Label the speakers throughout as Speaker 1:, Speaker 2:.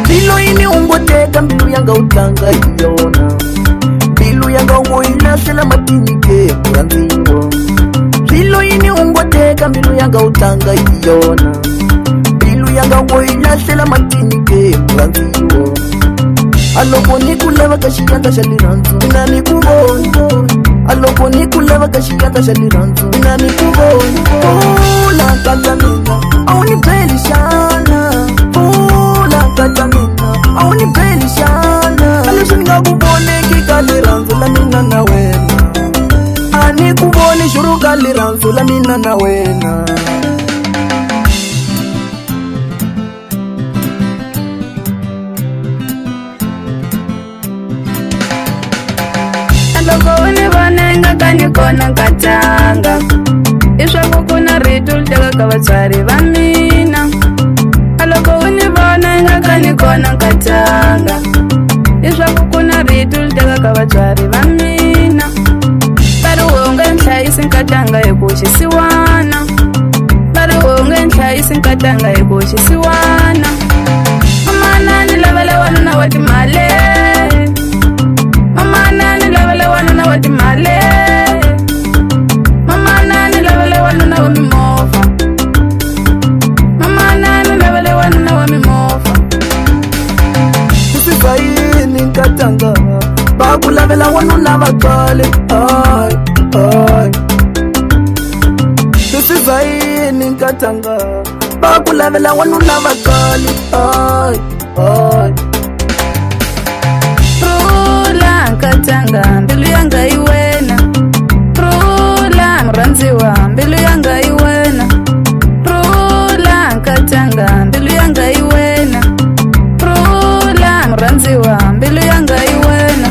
Speaker 1: Bilo ini ungoteka mbilu yanga utanga iyona, mbilu yanga ungoina sela matini ke muranziwo. Bilo ini ungoteka mbilu yanga utanga iyona, mbilu yanga ungoina sela matini ke muranziwo. Aloko nikuleva kashiyanta shaliranzo inani kuboni, aloko nikuleva kashiyanta shaliranzo inani kuboni. Ula katamina auni peli shana, ula katamina auni peli shana. Alisho nikakubone kikaliranzo la mina na wena, ani kubone shuru kaliranzo la mina na wena.
Speaker 2: Loko univonenga kanikona nkatanga, iswaku kuna ritu liteka ka vatswari va mina. Loko univonenga kanikona nkatanga, iswaku kuna ritu liteka ka vatswari va mina. Vari wonge nhlayisi nkatanga hi ku xisiwana, vari wonge nhlayisi nkatanga hi ku xisiwana. Mamana ni lavele wanuna wa timali, mamana ni lavele wanuna wa timali, mamana ni lavele wanuna wa mimovha, mamana ni lavele wanuna wa mimovha.
Speaker 1: Kusifayini nkatanga bakulavela wanuna vatswale, ay, ay. Kusifayini nkatanga bakulavela wanuna vatswale, ay, ay.
Speaker 2: Rula nkatanga mbilu yanga iwena, rula mranziwa mbilu yanga iwena, rula nkatanga mbilu yanga iwena, rula mranziwa mbilu yanga iwena.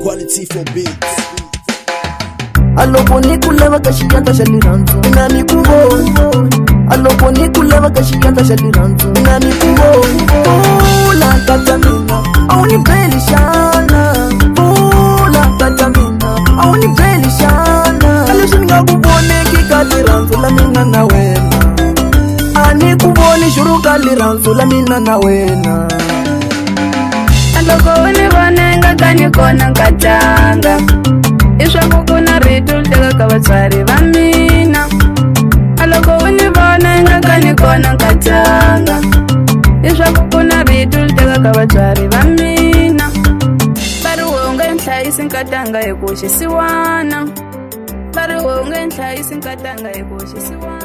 Speaker 3: Quality for beats.
Speaker 1: Aloko nikuleva kashiyanta shaliranzo inani kuboni, aloko nikuleva kashiyanta shaliranzo inani kuboni. Ula katamina auni peli shana, ula katamina auni peli shana. Alisho nikakubone kikaliranzo la mina na wena, ani kubone shuru kaliranzo la mina na wena.
Speaker 2: Loko univonenga kanikona nkatanga, iswaku kuna ritu liteka ka vatswari va mina. Loko univonenga kanikona nkatanga, iswaku kuna ritu liteka ka vatswari va mina. Vari wonge nhlayisi nkatanga hi ku xisiwana, vari wonge nhlayisi nkatanga hi ku xisiwana.